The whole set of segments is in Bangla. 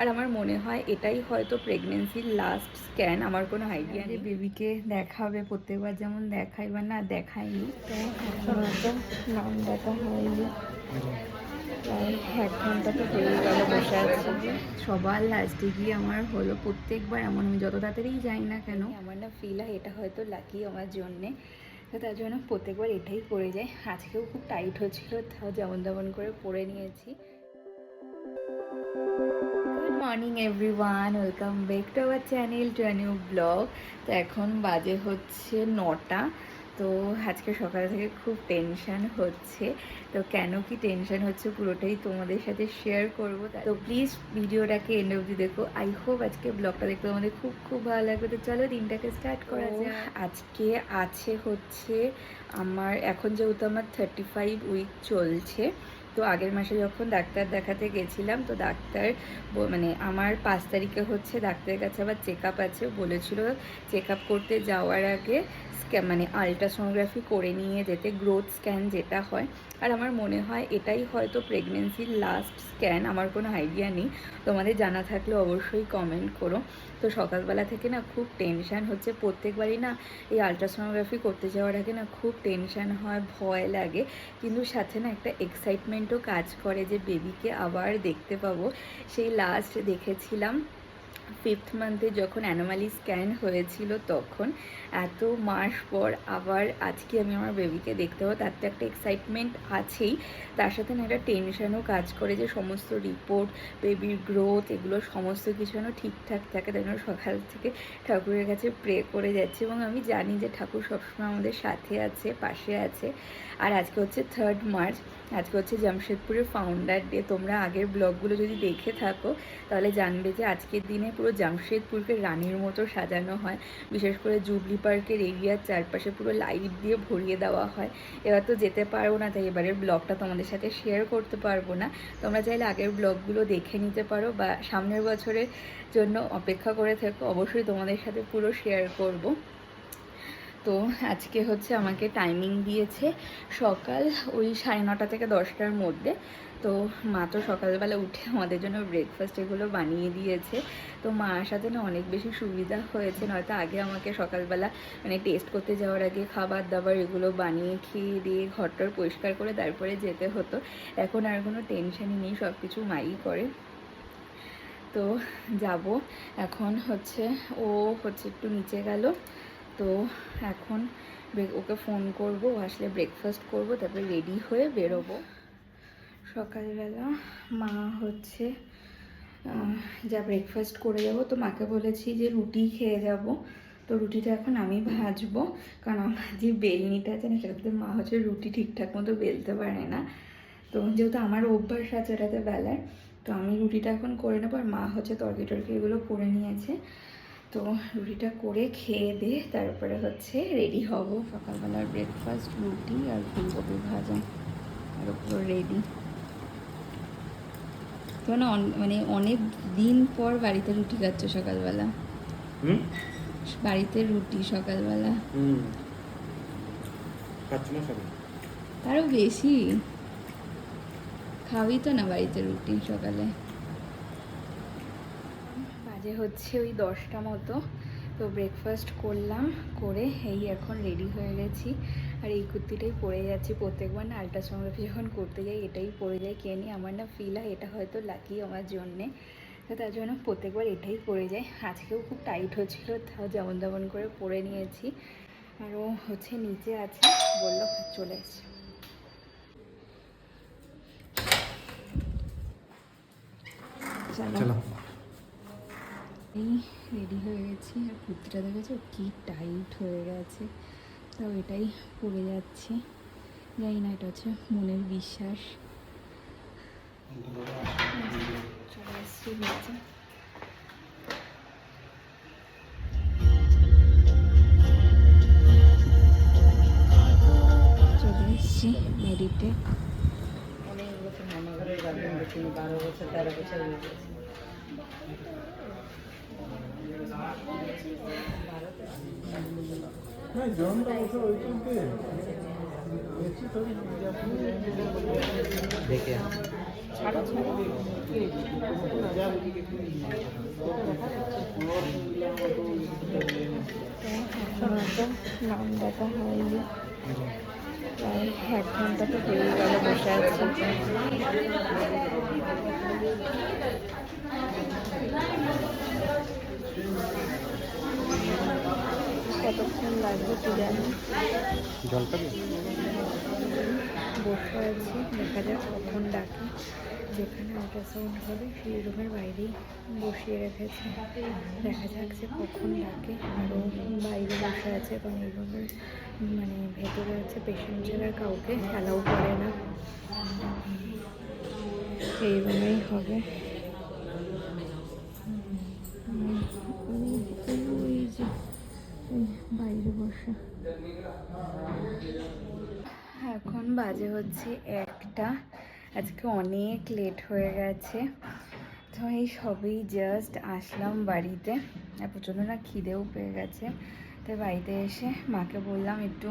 আর আমার মনে হয় এটাই হয়তো প্রেগনেন্সির লাস্ট স্ক্যান, আমার কোনো আইডিয়া নেই। বেবিকে দেখাবে প্রত্যেকবার যেমন দেখাই বা না দেখাইনি, তো এখন হয়তো নাম দেখা হয়নি। 1 ঘন্টা তো হয়ে গেল বসে আছে। সবার লাস্টে গিয়ে আমার হলো, প্রত্যেকবার এমন আমি যত তাড়াতাড়ি যাই না কেন আমার না ফিল হয় এটা হয়তো লাকি আমার জন্যে, তো তার জন্য প্রত্যেকবার এটাই করে যায়। আজকেও খুব টাইট হচ্ছিলো, তাও যেমন তেমন করে পরে নিয়েছি। Good morning everyone, welcome back to our channel to a new blog. তো এখন বাজে হচ্ছে 9টা। তো আজকে সকাল থেকে খুব টেনশান হচ্ছে, তো কেন কি টেনশান হচ্ছে পুরোটাই তোমাদের সাথে শেয়ার করবো। তো প্লিজ ভিডিওটাকে এন্ড অবধি দেখো। আই হোপ আজকে ব্লগটা দেখতে তোমাদের খুব খুব ভালো লাগবে। তো চলো দিনটাকে স্টার্ট করা যায়। আজকে আছে হচ্ছে আমার, এখন যেহেতু আমার 35 উইক চলছে, তো আগের মাসে যখন ডাক্তার দেখাতে গেছিলাম, তো ডাক্তার মানে আমার 5 তারিখে হচ্ছে ডাক্তারের কাছে আবার চেক আপ আছে, বলেছিল চেক আপ করতে যাওয়ার আগে মানে আলট্রাসোনোগ্রাফি করে নিয়ে যেতে, গ্রোথ স্ক্যান যেটা হয়। আর আমার মনে হয় এটাই হয়তো প্রেগনেন্সির লাস্ট স্ক্যান, আমার কোনো আইডিয়া নেই, তোমাদের জানা থাকলে অবশ্যই কমেন্ট করো। তো সকালবেলা থেকে না খুব টেনশান হচ্ছে, প্রত্যেকবারই না এই আলট্রাসোনোগ্রাফি করতে যাওয়ার আগে না খুব টেনশান হয়, ভয় লাগে, কিন্তু সাথে না একটা এক্সাইটমেন্টও কাজ করে যে বেবিকে আবার দেখতে পাবো। সেই লাস্ট দেখেছিলাম 5th মান্থে যখন অ্যানোমালি স্ক্যান হয়েছিল, তখন এত মাস পর আবার আজকে আমি আমার বেবিকে দেখতে পাবো, তার তো একটা এক্সাইটমেন্ট আছেই, তার সাথে না একটা টেনশনও কাজ করে যে সমস্ত রিপোর্ট, বেবির গ্রোথ, এগুলো সমস্ত কিছু যেন ঠিকঠাক থাকে। তাই জন্য সকাল থেকে ঠাকুরের কাছে প্রে করে যাচ্ছি, এবং আমি জানি যে ঠাকুর সবসময় আমাদের সাথে আছে, পাশে আছে। আর আজকে হচ্ছে 3rd মার্চ, আজকে হচ্ছে জামশেদপুরের ফাউন্ডার ডে। তোমরা আগের ব্লগগুলো যদি দেখে থাকো তাহলে জানবে যে আজকের দিনে পুরো জামশেদপুরকে রানীর মতো সাজানো হয়, বিশেষ করে জুবলি পার্কের এরিয়ার চারপাশে পুরো লাইট দিয়ে ভরিয়ে দেওয়া হয়। এবার তো যেতে পারবো না, তাই এবারের ব্লগটা তোমাদের সাথে শেয়ার করতে পারবো না। তোমরা চাইলে আগের ব্লগগুলো দেখে নিতে পারো, বা সামনের বছরের জন্য অপেক্ষা করে থেকো, অবশ্যই তোমাদের সাথে পুরো শেয়ার করব। তো আজকে হচ্ছে আমাকে টাইমিং দিয়েছে সকাল ওই 9:30 থেকে 10টার মধ্যে। তো মা তো সকালবেলা উঠে আমাদের জন্য ব্রেকফাস্ট এগুলো বানিয়ে দিয়েছে। তো মা আসাতে না অনেক বেশি সুবিধা হয়েছে, নয়তো আগে আমাকে সকালবেলা মানে টেস্ট করতে যাওয়ার আগে খাবার দাবার এগুলো বানিয়ে খেয়ে দিয়ে ঘরটার পরিষ্কার করে তারপরে যেতে হতো। এখন আর কোনো টেনশনই নেই, সব কিছু মাই করে। তো যাব এখন হচ্ছে, ও হচ্ছে একটু নিচে গেল, তো এখন ওকে ফোন করব, আসলে ব্রেকফাস্ট করব, তারপরে রেডি হয়ে বেরোবো। সকালবেলা মা হচ্ছে যা ব্রেকফাস্ট করে যাব, তো মাকে বলেছি যে রুটি খেয়ে যাব। তো রুটিটা এখন আমি ভাজবো, কারণ আমার যে বেলনিটা আছে না, সেটাতে মা হচ্ছে রুটি ঠিকঠাক মতো বেলতে পারে না। তো যেহেতু আমার অভ্যাস আছে এটাতে বেলার, তো আমি রুটিটা এখন করে নেবো, আর মা হচ্ছে তরকারি টরকারি এগুলো করে নিয়েছে। তো রুটিটা করে খেয়ে দিয়ে তারপরে হচ্ছে রেডি হব। সকালবেলার ব্রেকফাস্ট রুটি আর ফুলকপি ভাজা, আর পুরো রেডি। তো না মানে অনেক দিন পর বাড়িতে রুটি খাচ্ছ সকালবেলা? বাড়িতে রুটি সকালবেলা তারও বেশি খাবি তো না বাড়িতে রুটি সকালে? বাজে হচ্ছে ওই 10টা মতো। তো ব্রেকফাস্ট করলাম, করে এই এখন রেডি হয়ে গেছি, আর এই কুর্তিটাই পরে যাচ্ছি। প্রত্যেকবার না আলট্রাসোনোগ্রাফি যখন করতে যাই এটাই পরে যাই, কে নিয়ে আমার না ফিল হয় এটা হয়তো লাকি আমার জন্যে, তো তার জন্য প্রত্যেকবার এটাই পরে যাই। আজকেও খুব টাইট হচ্ছিলো, তাও যেমন তেমন করে পরে নিয়েছি। আর ও হচ্ছে নিচে আছে, বললো চলে এসছে। চলো এই রেডি হয়ে গেছি, আর কুর্তিটা দেখেছো কি টাইট হয়ে গেছে, তাও এটাই পরে যাচ্ছি। জানি না, এটা হচ্ছে মনের বিশ্বাস। চলে এসছি নিচে। চলে এসছি মেডিতে। অনেক বছর মনে করে 12 বছর 13 বছর হয়ে গেছে। দেখে ছাড়ো ছাড়ো। এখনো তো নাম দেখা হয়নি, প্রায় 1 ঘন্টা তো হয়ে গেল বসে আছি। কতক্ষণ লাগবে কি জানি। জল খাবি? বসে আছি, দেখা যাক কখন ডাকে। যেখানে আল্ট্রাসাউন্ড হবে সেই রুমের বাইরেই বসিয়ে রেখেছে, দেখা যাক যে কখন ডাকে। আরও বাইরে বসে আছে, কারণ এই রুমের মানে ভেতরে হচ্ছে পেশেন্ট ছাড়া কাউকে অ্যালাউ করে না, এই রুমেই হবে। ওই যে বাইরে বসে। এখন বাজে হচ্ছে 1টা, আজকে অনেক লেট হয়ে গেছে। তো এই সবই জাস্ট আসলাম বাড়িতে, আর প্রচণ্ড না খিদেও পেয়ে গেছে। তাই বাড়িতে এসে মাকে বললাম একটু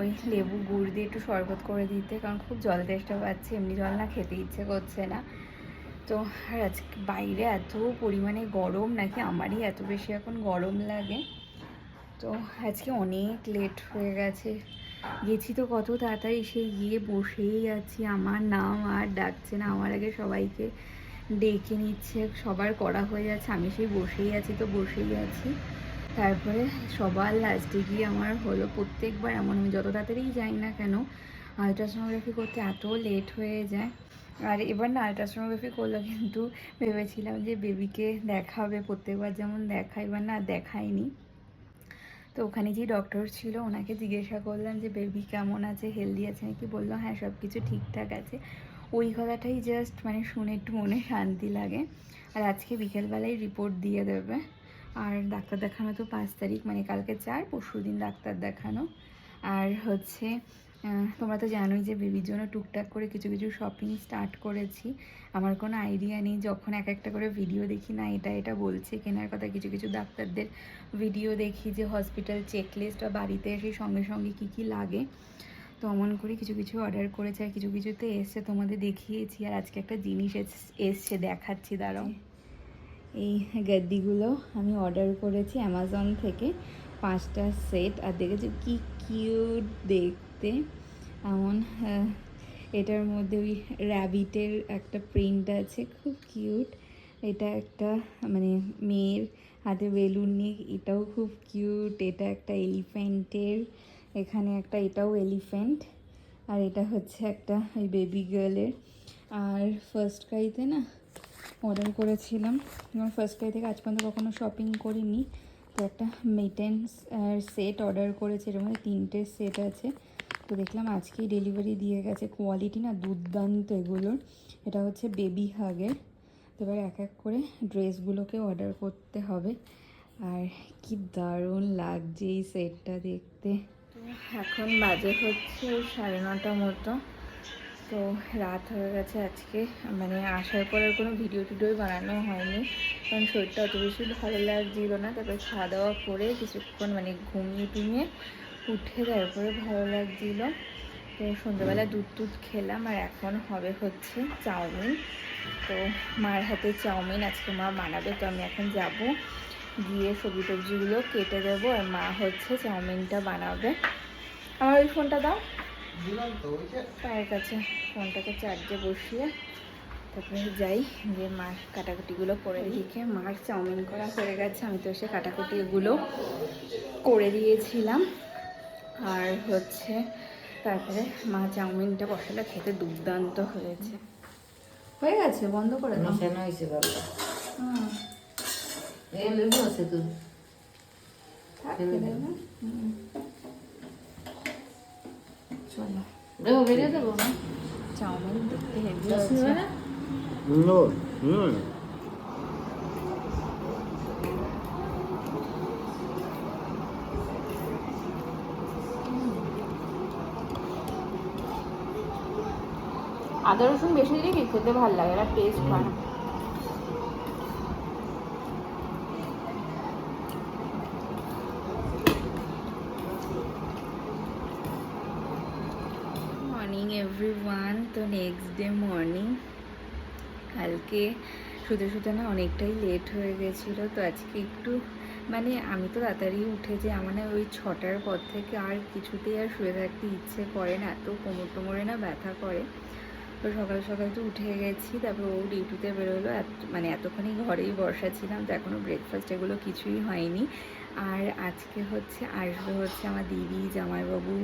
ওই লেবু গুড় দিয়ে একটু শরবত করে দিতে, কারণ খুব জল তেষ্টা পাচ্ছে, এমনি জল না খেতে ইচ্ছে করছে না। তো আর আজকে বাইরে এত পরিমাণে গরম, নাকি আমারই এত বেশি এখন গরম লাগে। তো আজকে অনেক লেট হয়ে গেছে, গেছি তো কত তাড়াতাড়ি, সেই গিয়ে বসেই আছি, আমার নাম আর ডাকছে না, আমার আগে সবাইকে ডেকে নিচ্ছে, সবার করা হয়ে যাচ্ছে, আমি সেই বসেই আছি তো বসেই আছি। তারপরে সবার লাস্টে গিয়ে আমার হলো। প্রত্যেকবার এমন, আমি যত তাড়াতাড়ি যাই না কেন আলট্রাসোনোগ্রাফি করতে এত লেট হয়ে যায়। আর এবার না আলট্রাসোনোগ্রাফি করলো, কিন্তু ভেবেছিলাম যে বেবিকে দেখাবে, প্রত্যেকবার যেমন দেখাই, এবার না দেখায়নি। তো ওখানে যে ডক্টর ছিল ওনাকে জিজ্ঞাসা করলাম যে বেবি কেমন আছে, হেলদি আছে নাকি, বললো হ্যাঁ সব কিছু ঠিকঠাক আছে। ওই কথাটাই জাস্ট মানে শুনে একটু মনে শান্তি লাগে। আর আজকে বিকেলবেলায় রিপোর্ট দিয়ে দেবে। আর ডাক্তার দেখানো তো 5 তারিখ, মানে কালকে 4, পরশুদিন ডাক্তার দেখানো। আর হচ্ছে তোমরা তো জানোই যে বেবির জন্য টুকটাক করে কিছু কিছু শপিং স্টার্ট করেছি। আমার কোনো আইডিয়া নেই, যখন এক একটা করে ভিডিও দেখি না এটা এটা বলছে কেনার কথা, কিছু কিছু ডাক্তারদের ভিডিও দেখি যে হসপিটাল চেকলিস্ট বা বাড়িতে এসে সঙ্গে সঙ্গে কী কী লাগে, তো অমন করে কিছু কিছু অর্ডার করেছে, আর কিছু কিছুতে এসছে, তোমাদের দেখিয়েছি। আর আজকে একটা জিনিস এসছে, দেখাচ্ছি দাঁড়াও। এই গাদ্দিগুলো আমি অর্ডার করেছি অ্যামাজন থেকে, 5টা সেট। আর দেখেছি কি কিউট দেখতে, এমন এটার মধ্যে ওই র্যাবিটের একটা প্রিন্ট আছে, খুব কিউট। এটা একটা মানে মেয়ের হাতে বেলুন নিয়ে, এটাও খুব কিউট। এটা একটা এলিফ্যান্টের, এখানে একটা, এটাও এলিফ্যান্ট। আর এটা হচ্ছে একটা ওই বেবি গার্লের। আর ফার্স্ট ক্রাইতে না অর্ডার করেছিলাম, আমার ফার্স্ট ক্রাই থেকে আজ পর্যন্ত কখনো শপিং করিনি। তো একটা মেটেন্স সেট অর্ডার করেছে, এর মধ্যে 3টে সেট আছে। তো দেখলাম আজকেই ডেলিভারি দিয়ে গেছে, কোয়ালিটি না দুর্দান্ত এগুলোর। এটা হচ্ছে বেবি হাগের। তো এবার এক এক করে ড্রেসগুলোকে অর্ডার করতে হবে। আর কি দারুণ লাগছে এই সেটটা দেখতে। তো এখন বাজে হচ্ছে 9:30 মতো। তো রাত হয়ে গেছে আজকে, মানে আসার পর আর কোনো ভিডিও টিডিও বানানো হয়নি, কারণ শরীরটা অত বেশি ভালো লাগছিল না। তারপরে খাওয়া দাওয়া করে কিছুক্ষণ মানে ঘুমিয়ে টুমিয়ে উঠে তারপরে ভালো লাগছিল। তো সন্ধ্যাবেলা দুধ খেলাম। আর এখন হবে হচ্ছে চাউমিন। তো মার হাতে চাউমিন আজকে মা বানাবে, তো আমি এখন যাব, গিয়ে সবজি টবজিগুলো কেটে দেবো, আর মা হচ্ছে চাউমিনটা বানাবে। আমার ওই ফোনটা দাও পায়ের কাছে, ফোনটাকে চার্জে বসিয়ে তারপরে যাই, যে মার কাটাকুটিগুলো করে দিকে। মার চাউমিন করা হয়ে গেছে, আমি তো এসে কাটাকুটিগুলো করে দিয়েছিলাম। আর হচ্ছে তারপরে মা চাউমিনটা বসালে, খেতে দুর্দান্ত হয়েছে। হয়ে গেছে, বন্ধ করে দাও। হয়েছে ভালো। হুম, এই লেবু আছে তো, চলো লেবু বেরিয়ে দেবো না, চাউমিন দেখতে হেভি দশ হয়েছে। নিবে না? আদা রসুন বেশি দিলে কি খেতে ভালো লাগে, এটা টেস্ট হয় না। মর্নিং এভরিওয়ান, তো নেক্সট ডে মর্নিং। কালকে শুতে শুতে না অনেকটাই লেট হয়ে গেছিলো, তো আজকে একটু মানে আমি তো তাড়াতাড়ি উঠে যে আমার না ওই 6টার পর থেকে আর কিছুতেই আর শুয়ে থাকতে ইচ্ছে করে না, এত কোমর টোমরে না ব্যথা করে। তো সকাল সকাল তো উঠে গেছি, তারপর ও ডিউটিতে বেরোলো। মানে এতক্ষণই ঘরেই বসা ছিলাম, তো এখনও ব্রেকফাস্ট এগুলো কিছুই হয়নি। আর আজকে আসবে আমার দিদি, জামাইবাবু,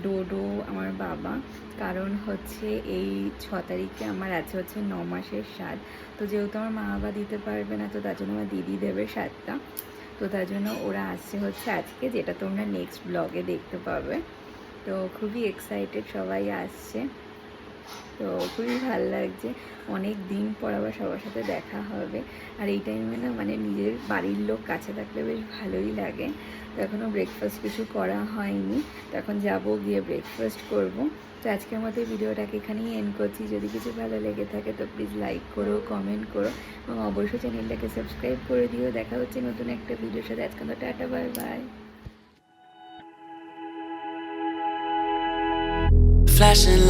ডোডো, আমার বাবা। কারণ এই 6 তারিখে আমার আছে 9 মাসের স্বাদ। তো যেহেতু আমার মা বাবা দিতে পারবে না, তো তার জন্য আমার দিদি দেবে স্বাদটা। তো তার জন্য ওরা আসছে আজকে, যেটা তোমরা নেক্সট ব্লগে দেখতে পাবে। তো খুবই এক্সাইটেড, সবাই আসছে, তো খুবই ভালো লাগছে। অনেক দিন পর আবার সবার সাথে দেখা হবে। আর এই টাইমে না মানে নিজের বাড়ির লোক কাছে থাকলে বেশ ভালোই লাগে। তো এখনও ব্রেকফাস্ট কিছু করা হয়নি, তো এখন যাবো, গিয়ে ব্রেকফাস্ট করব। তো আজকের মতো ভিডিওটাকে এখানেই এন্ড করছি। যদি কিছু ভালো লেগে থাকে তো প্লিজ লাইক করো, কমেন্ট করো এবং অবশ্যই চ্যানেলটাকে সাবস্ক্রাইব করে দিও। দেখা হচ্ছে নতুন একটা ভিডিওর সাথে। আজকে তো tata, bye bye. Flashing lights.